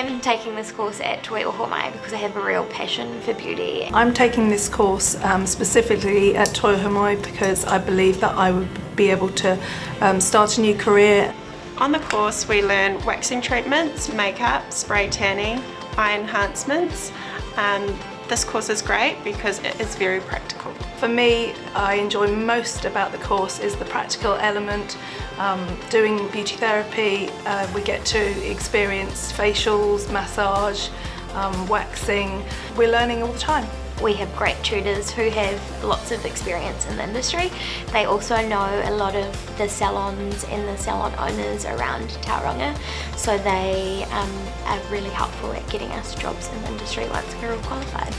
am taking this course at Toi Ohomai because I have a real passion for beauty. I'm taking this course specifically at Toi Ohomai because I believe that I would be able to start a new career. On the course we learn waxing treatments, makeup, spray tanning, eye enhancements. This course is great because it is very practical. For me, I enjoy most about the course is the practical element. Doing beauty therapy, we get to experience facials, massage, waxing. We're learning all the time. We have great tutors who have lots of experience in the industry. They also know a lot of the salons and the salon owners around Tauranga, so they are really helpful at getting us jobs in the industry once we're all qualified.